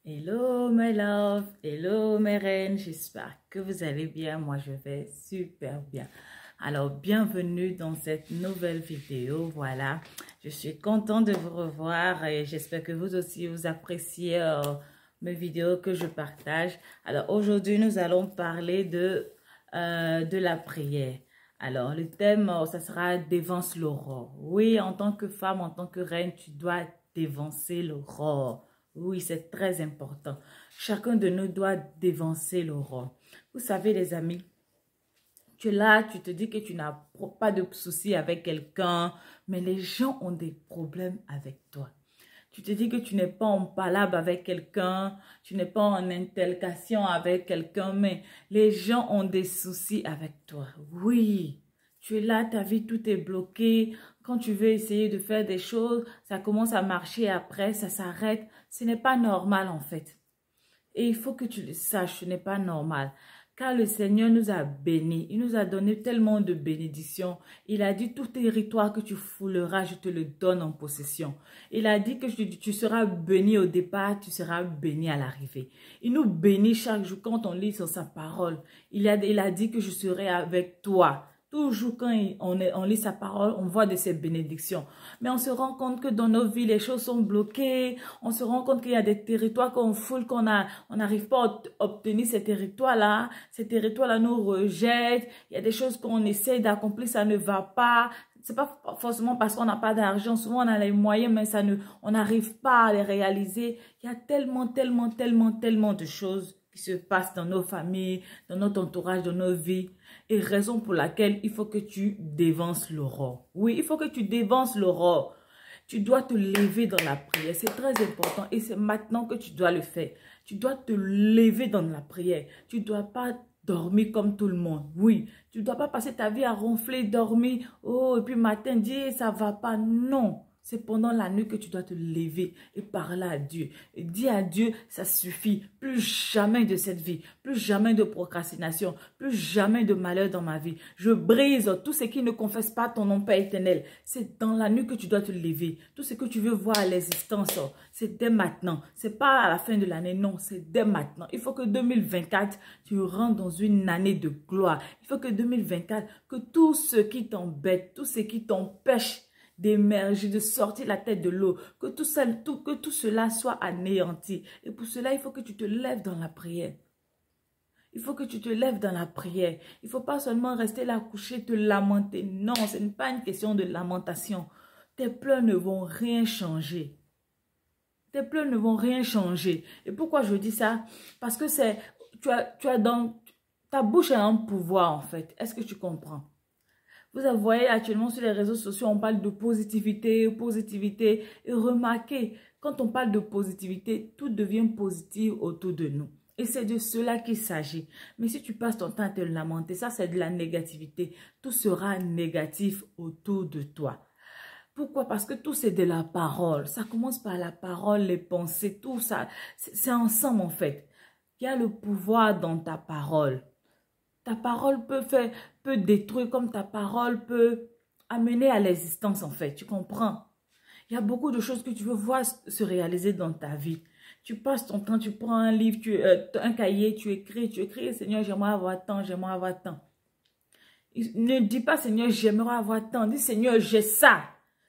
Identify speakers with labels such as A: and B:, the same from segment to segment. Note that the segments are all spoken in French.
A: Hello my love, hello mes reines, j'espère que vous allez bien, moi je vais super bien. Alors bienvenue dans cette nouvelle vidéo, voilà, je suis contente de vous revoir et j'espère que vous aussi vous appréciez mes vidéos que je partage. Alors aujourd'hui nous allons parler de la prière. Alors le thème, ça sera dévance l'aurore. Oui, en tant que femme, en tant que reine, tu dois dévancer l'aurore. Oui, c'est très important. Chacun de nous doit dévancer l'aurore. Vous savez, les amis, tu es là, tu te dis que tu n'as pas de soucis avec quelqu'un, mais les gens ont des problèmes avec toi. Tu te dis que tu n'es pas en palabre avec quelqu'un, tu n'es pas en interlocution avec quelqu'un, mais les gens ont des soucis avec toi. Oui, tu es là, ta vie, tout est bloqué. Quand tu veux essayer de faire des choses, ça commence à marcher après, ça s'arrête. Ce n'est pas normal en fait. Et il faut que tu le saches, ce n'est pas normal. Car le Seigneur nous a bénis. Il nous a donné tellement de bénédictions. Il a dit, tout territoire que tu fouleras, je te le donne en possession. Il a dit que tu seras béni au départ, tu seras béni à l'arrivée. Il nous bénit chaque jour quand on lit sur sa parole. Il a dit que je serai avec toi. Toujours quand on lit sa parole, on voit de ses bénédictions. Mais on se rend compte que dans nos vies, les choses sont bloquées. On se rend compte qu'il y a des territoires qu'on foule, on n'arrive pas à obtenir ces territoires-là. Ces territoires-là nous rejettent. Il y a des choses qu'on essaie d'accomplir, ça ne va pas. C'est pas forcément parce qu'on n'a pas d'argent. Souvent, on a les moyens, mais on n'arrive pas à les réaliser. Il y a tellement de choses qui se passent dans nos familles, dans notre entourage, dans nos vies. Et raison pour laquelle il faut que tu dévances l'aurore. Oui, il faut que tu dévances l'aurore. Tu dois te lever dans la prière. C'est très important et c'est maintenant que tu dois le faire. Tu dois te lever dans la prière. Tu ne dois pas dormir comme tout le monde. Oui, tu ne dois pas passer ta vie à ronfler, dormir. Oh, et puis matin, dire ça va pas. Non. C'est pendant la nuit que tu dois te lever et parler à Dieu. Et dire à Dieu, ça suffit. Plus jamais de cette vie. Plus jamais de procrastination. Plus jamais de malheur dans ma vie. Je brise tout ce qui ne confesse pas ton nom, Père éternel. C'est dans la nuit que tu dois te lever. Tout ce que tu veux voir à l'existence, c'est dès maintenant. C'est pas à la fin de l'année, non. C'est dès maintenant. Il faut que 2024, tu rentres dans une année de gloire. Il faut que 2024, que tout ce qui t'embête, tout ce qui t'empêche d'émerger, de sortir la tête de l'eau, que tout cela soit anéanti. Et pour cela, il faut que tu te lèves dans la prière. Il faut que tu te lèves dans la prière. Il ne faut pas seulement rester là couché, te lamenter. Non, ce n'est pas une question de lamentation. Tes pleurs ne vont rien changer. Tes pleurs ne vont rien changer. Et pourquoi je dis ça? Parce que tu as dans ta bouche a un pouvoir en fait. Est-ce que tu comprends? Vous voyez actuellement sur les réseaux sociaux, on parle de positivité, positivité. Et remarquez, quand on parle de positivité, tout devient positif autour de nous. Et c'est de cela qu'il s'agit. Mais si tu passes ton temps à te lamenter, ça c'est de la négativité. Tout sera négatif autour de toi. Pourquoi? Parce que tout c'est de la parole. Ça commence par la parole, les pensées, tout ça. C'est ensemble en fait. Il y a le pouvoir dans ta parole. Ta parole peut détruire comme ta parole peut amener à l'existence en fait. Tu comprends? Il y a beaucoup de choses que tu veux voir se réaliser dans ta vie. Tu passes ton temps, tu prends un livre, un cahier, tu écris, Seigneur, j'aimerais avoir tant, j'aimerais avoir tant. Ne dis pas, Seigneur, j'aimerais avoir tant. Dis, Seigneur, j'ai ça.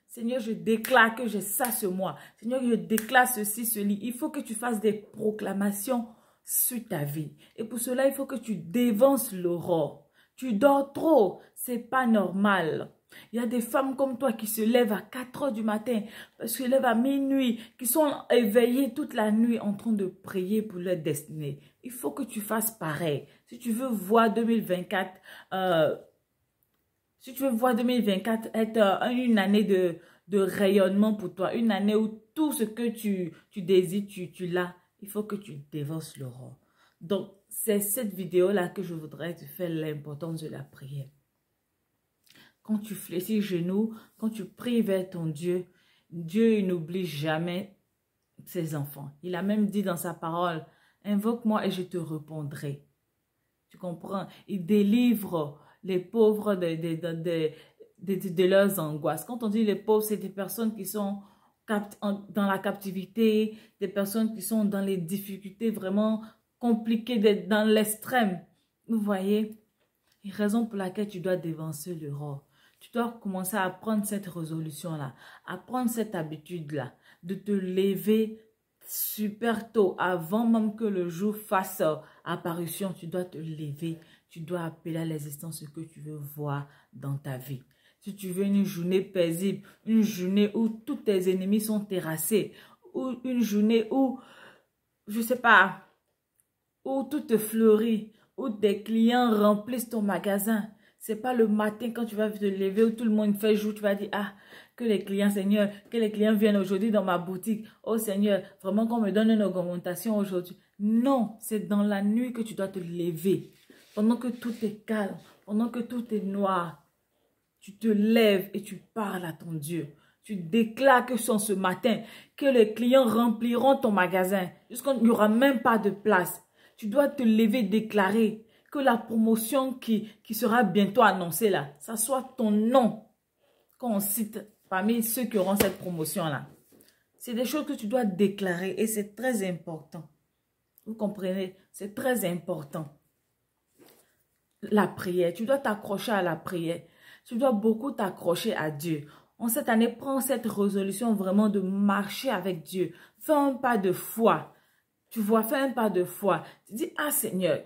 A: Seigneur, je déclare que j'ai ça ce mois. Seigneur, je déclare ceci, cela. Il faut que tu fasses des proclamations sur ta vie. Et pour cela, il faut que tu dévances l'aurore. Tu dors trop, c'est pas normal. Il y a des femmes comme toi qui se lèvent à 4 heures du matin, se lèvent à minuit, qui sont éveillées toute la nuit en train de prier pour leur destinée. Il faut que tu fasses pareil. Si tu veux voir 2024, si tu veux voir 2024 être une année de rayonnement pour toi, une année où tout ce que tu désires, tu l'as, il faut que tu dévances l'aurore. Donc, c'est cette vidéo-là que je voudrais te faire l'importance de la prière. Quand tu fléchis les genoux, quand tu pries vers ton Dieu, Dieu n'oublie jamais ses enfants. Il a même dit dans sa parole, invoque-moi et je te répondrai. Tu comprends? Il délivre les pauvres de leurs angoisses. Quand on dit les pauvres, c'est des personnes qui sont dans la captivité, des personnes qui sont dans les difficultés vraiment compliquées, d'être dans l'extrême. Vous voyez? Et raison pour laquelle tu dois dévancer l'aurore. Tu dois commencer à prendre cette résolution-là, à prendre cette habitude-là, de te lever super tôt, avant même que le jour fasse apparition. Tu dois te lever, tu dois appeler à l'existence ce que tu veux voir dans ta vie. Si tu veux une journée paisible, une journée où tous tes ennemis sont terrassés, ou une journée où, je ne sais pas, où tout te fleurit, où tes clients remplissent ton magasin. C'est pas le matin quand tu vas te lever où tout le monde fait jour, tu vas dire, ah, que les clients, Seigneur, que les clients viennent aujourd'hui dans ma boutique. Oh Seigneur, vraiment qu'on me donne une augmentation aujourd'hui. Non, c'est dans la nuit que tu dois te lever. Pendant que tout est calme, pendant que tout est noir. Tu te lèves et tu parles à ton Dieu. Tu déclares que ce matin, que les clients rempliront ton magasin. Jusqu'à il n'y aura même pas de place. Tu dois te lever et déclarer que la promotion qui sera bientôt annoncée là, ça soit ton nom qu'on cite parmi ceux qui auront cette promotion-là. C'est des choses que tu dois déclarer et c'est très important. Vous comprenez? C'est très important. La prière, tu dois t'accrocher à la prière. Tu dois beaucoup t'accrocher à Dieu. En cette année, prends cette résolution vraiment de marcher avec Dieu. Fais un pas de foi. Tu vois, fais un pas de foi. Tu dis, ah Seigneur,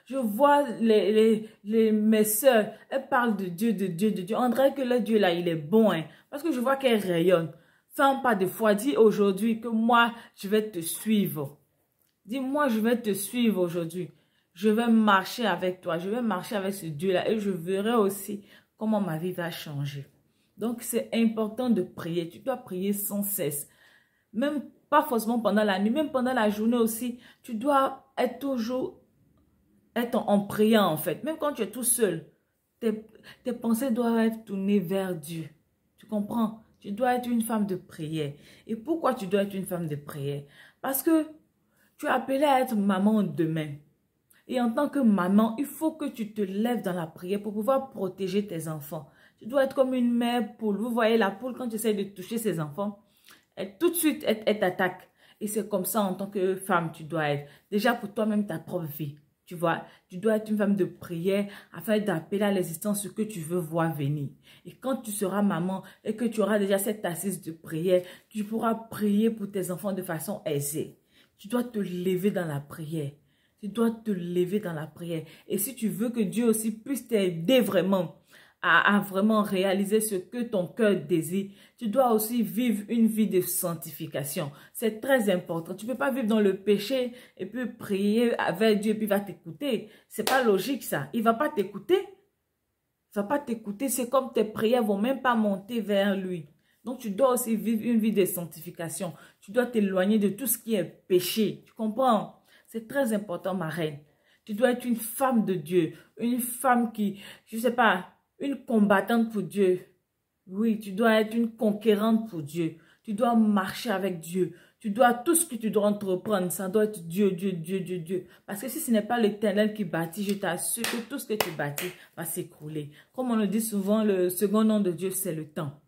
A: je vois mes soeurs, elles parlent de Dieu, de Dieu, de Dieu. On dirait que le Dieu là, il est bon, hein, parce que je vois qu'elle rayonne. Fais un pas de foi. Dis aujourd'hui que moi, je vais te suivre. Dis, moi, je vais te suivre aujourd'hui. Je vais marcher avec toi. Je vais marcher avec ce Dieu-là et je verrai aussi comment ma vie va changer. Donc, c'est important de prier. Tu dois prier sans cesse. Même pas forcément pendant la nuit, même pendant la journée aussi. Tu dois être toujours en priant en fait. Même quand tu es tout seul, tes pensées doivent être tournées vers Dieu. Tu comprends? Tu dois être une femme de prière. Et pourquoi tu dois être une femme de prière? Parce que tu es appelée à être maman demain. Et en tant que maman, il faut que tu te lèves dans la prière pour pouvoir protéger tes enfants. Tu dois être comme une mère poule. Vous voyez la poule, quand tu essaies de toucher ses enfants, tout de suite, elle t'attaque. Et c'est comme ça en tant que femme, tu dois être. Déjà pour toi-même, ta propre vie. Tu vois, tu dois être une femme de prière afin d'appeler à l'existence ce que tu veux voir venir. Et quand tu seras maman et que tu auras déjà cette assise de prière, tu pourras prier pour tes enfants de façon aisée. Tu dois te lever dans la prière. Tu dois te lever dans la prière. Et si tu veux que Dieu aussi puisse t'aider vraiment à vraiment réaliser ce que ton cœur désire, tu dois aussi vivre une vie de sanctification. C'est très important. Tu ne peux pas vivre dans le péché et puis prier avec Dieu et puis il va t'écouter. C'est pas logique ça. Il ne va pas t'écouter. Il ne va pas t'écouter. C'est comme tes prières ne vont même pas monter vers lui. Donc tu dois aussi vivre une vie de sanctification. Tu dois t'éloigner de tout ce qui est péché. Tu comprends? C'est très important, ma reine. Tu dois être une femme de Dieu. Une femme qui, je ne sais pas, une combattante pour Dieu. Oui, tu dois être une conquérante pour Dieu. Tu dois marcher avec Dieu. Tu dois, tout ce que tu dois entreprendre, ça doit être Dieu, Dieu, Dieu, Dieu, Dieu. Parce que si ce n'est pas l'Éternel qui bâtit, je t'assure que tout ce que tu bâtis va s'écrouler. Comme on le dit souvent, le second nom de Dieu, c'est le temps.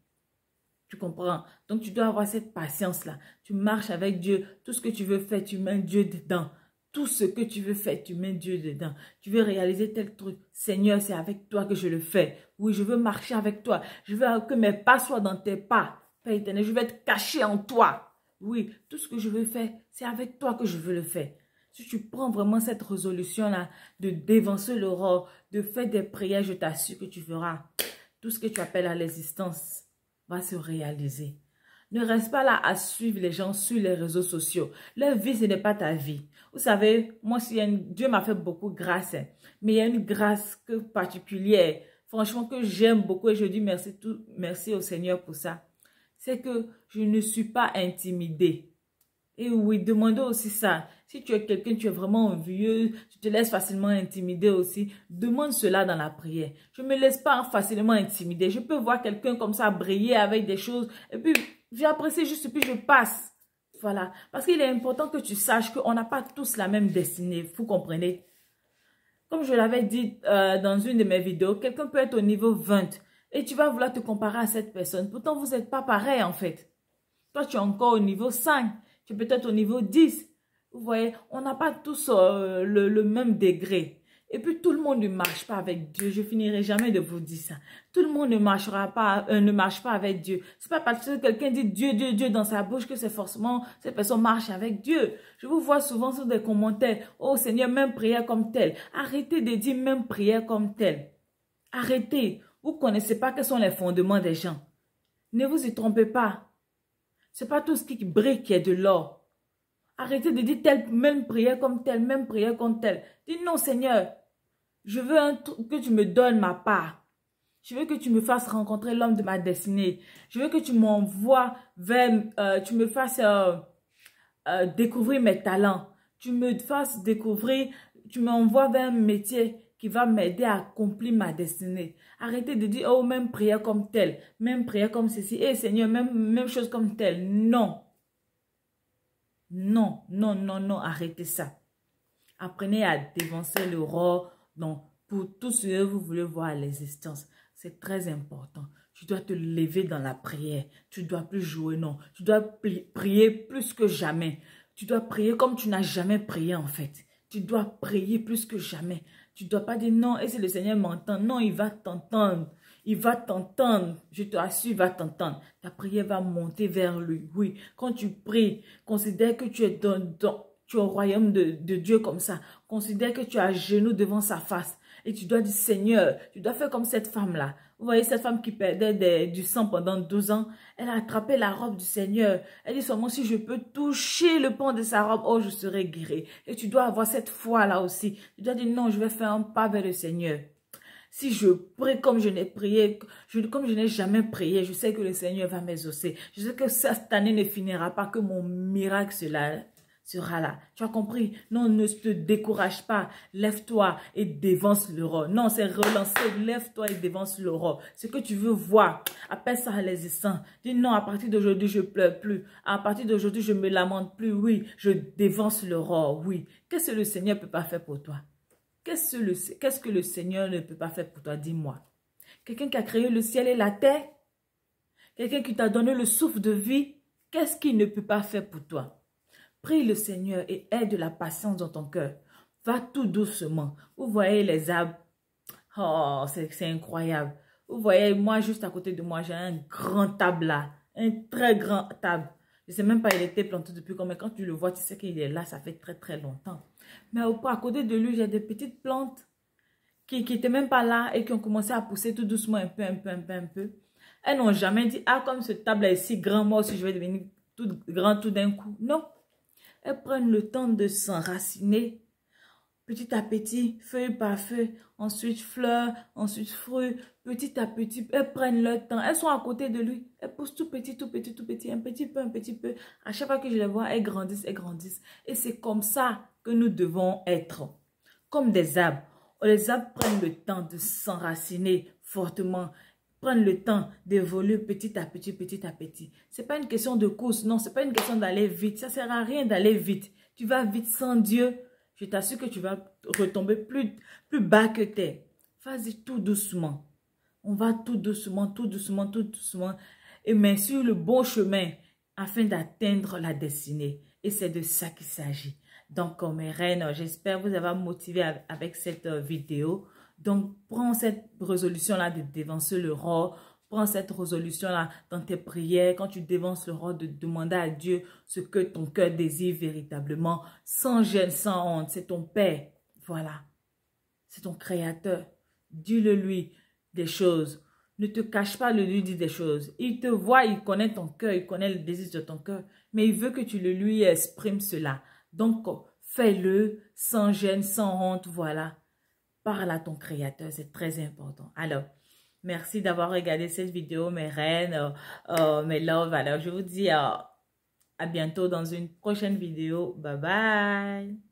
A: Tu comprends? Donc, tu dois avoir cette patience-là. Tu marches avec Dieu. Tout ce que tu veux faire, tu mets Dieu dedans. Tout ce que tu veux faire, tu mets Dieu dedans. Tu veux réaliser tel truc. Seigneur, c'est avec toi que je le fais. Oui, je veux marcher avec toi. Je veux que mes pas soient dans tes pas. Père éternel, je veux être caché en toi. Oui, tout ce que je veux faire, c'est avec toi que je veux le faire. Si tu prends vraiment cette résolution-là de dévancer l'aurore, de faire des prières, je t'assure que tu verras. Tout ce que tu appelles à l'existence va se réaliser. Ne reste pas là à suivre les gens sur les réseaux sociaux. Leur vie, ce n'est pas ta vie. Vous savez, moi, Dieu m'a fait beaucoup grâce. Hein, mais il y a une grâce particulière, franchement, que j'aime beaucoup et je dis merci au Seigneur pour ça. C'est que je ne suis pas intimidée. Et oui, demandez aussi ça. Si tu es quelqu'un, tu es vraiment envieux, tu te laisses facilement intimider aussi, demande cela dans la prière. Je ne me laisse pas facilement intimider. Je peux voir quelqu'un comme ça briller avec des choses et puis j'apprécie juste et puis je passe. Voilà. Parce qu'il est important que tu saches qu'on n'a pas tous la même destinée. Vous comprenez? Comme je l'avais dit dans une de mes vidéos, quelqu'un peut être au niveau 20 et tu vas vouloir te comparer à cette personne. Pourtant, vous n'êtes pas pareil en fait. Toi, tu es encore au niveau 5. Tu es peut-être au niveau 10. Vous voyez, on n'a pas tous le même degré. Et puis, tout le monde ne marche pas avec Dieu. Je finirai jamais de vous dire ça. Tout le monde ne marche pas avec Dieu. C'est pas parce que quelqu'un dit Dieu, Dieu, Dieu dans sa bouche que c'est forcément cette personne marche avec Dieu. Je vous vois souvent sur des commentaires. Oh Seigneur, même prière comme telle. Arrêtez de dire même prière comme telle. Arrêtez. Vous ne connaissez pas quels sont les fondements des gens. Ne vous y trompez pas. C'est pas tout ce qui brille qui est de l'or. Arrêtez de dire telle même prière comme telle, même prière comme telle. Dites non Seigneur. Je veux que tu me donnes ma part. Je veux que tu me fasses rencontrer l'homme de ma destinée. Je veux que tu m'envoies vers, tu me fasses découvrir mes talents. Tu me fasses découvrir, tu m'envoies vers un métier qui va m'aider à accomplir ma destinée. Arrêtez de dire, oh, même prière comme telle, même prière comme ceci. Eh Seigneur, même chose comme telle. Non. Non, non, non, non, arrêtez ça. Apprenez à dévancer le roi. Donc, pour tout ce que vous voulez voir à l'existence, c'est très important. Tu dois te lever dans la prière. Tu ne dois plus jouer, non. Tu dois prier plus que jamais. Tu dois prier comme tu n'as jamais prié en fait. Tu dois prier plus que jamais. Tu ne dois pas dire non, et si le Seigneur m'entend, non, il va t'entendre. Il va t'entendre. Je t'assure, il va t'entendre. Ta prière va monter vers lui. Oui, quand tu pries, considère que tu es tu es au royaume de Dieu comme ça. Considère que tu es à genoux devant sa face. Et tu dois dire, Seigneur, tu dois faire comme cette femme-là. Vous voyez cette femme qui perdait du sang pendant 12 ans. Elle a attrapé la robe du Seigneur. Elle dit seulement, si je peux toucher le pan de sa robe, oh, je serai guérie. Et tu dois avoir cette foi-là aussi. Tu dois dire, non, je vais faire un pas vers le Seigneur. Si je prie comme je n'ai prié, comme je n'ai jamais prié, je sais que le Seigneur va m'exaucer. Je sais que cette année ne finira pas, que mon miracle sera là. Tu as compris? Non, ne te décourage pas. Lève-toi et dévance le roi. Non, c'est relancer. Lève-toi et dévance le roi. Ce que tu veux voir, appelle ça à l'existence. Dis non, à partir d'aujourd'hui, je pleure plus. À partir d'aujourd'hui, je me lamente plus. Oui, je dévance le roi. Oui. Qu'est-ce que le Seigneur ne peut pas faire pour toi? Qu'est-ce que le Seigneur ne peut pas faire pour toi? Dis-moi. Quelqu'un qui a créé le ciel et la terre? Quelqu'un qui t'a donné le souffle de vie? Qu'est-ce qu'il ne peut pas faire pour toi? Prie le Seigneur et aie de la patience dans ton cœur. Va tout doucement. Vous voyez les arbres? Oh, c'est incroyable. Vous voyez, moi, juste à côté de moi, j'ai un grand table là. Un très grand table. Je ne sais même pas, il était planté depuis combien. Quand tu le vois, tu sais qu'il est là, ça fait très très longtemps. Mais à côté de lui, j'ai des petites plantes qui n'étaient même pas là et qui ont commencé à pousser tout doucement, un peu. Elles n'ont jamais dit, ah, comme ce table est si grand, moi aussi je vais devenir tout grand tout d'un coup. Non. Elles prennent le temps de s'enraciner. Petit à petit, feuille par feuille, ensuite fleurs, ensuite fruits. Petit à petit, elles prennent leur temps. Elles sont à côté de lui. Elles poussent tout petit, un petit peu, un petit peu. À chaque fois que je les vois, elles grandissent, elles grandissent. Et c'est comme ça que nous devons être. Comme des arbres. Les arbres prennent le temps de s'enraciner fortement. Prennent le temps d'évoluer petit à petit, petit à petit. Ce n'est pas une question de course, non. Ce n'est pas une question d'aller vite. Ça ne sert à rien d'aller vite. Tu vas vite sans Dieu. Je t'assure que tu vas retomber plus bas que terre. Vas-y tout doucement. On va tout doucement, tout doucement, tout doucement. Et mais sur le bon chemin afin d'atteindre la destinée. Et c'est de ça qu'il s'agit. Donc, mes reines, j'espère vous avoir motivé avec cette vidéo. Donc, prends cette résolution-là de dévancer le roi. Prends cette résolution-là dans tes prières. Quand tu dévances le roi, de demander à Dieu ce que ton cœur désire véritablement. Sans gêne, sans honte. C'est ton Père. Voilà. C'est ton Créateur. Dis-le lui des choses. Ne te cache pas de lui dire des choses. Il te voit, il connaît ton cœur, il connaît le désir de ton cœur. Mais il veut que tu le lui exprimes cela. Donc, fais-le sans gêne, sans honte. Voilà. Parle à ton Créateur. C'est très important. Alors, merci d'avoir regardé cette vidéo, mes reines, mes loves. Alors, je vous dis à bientôt dans une prochaine vidéo. Bye bye.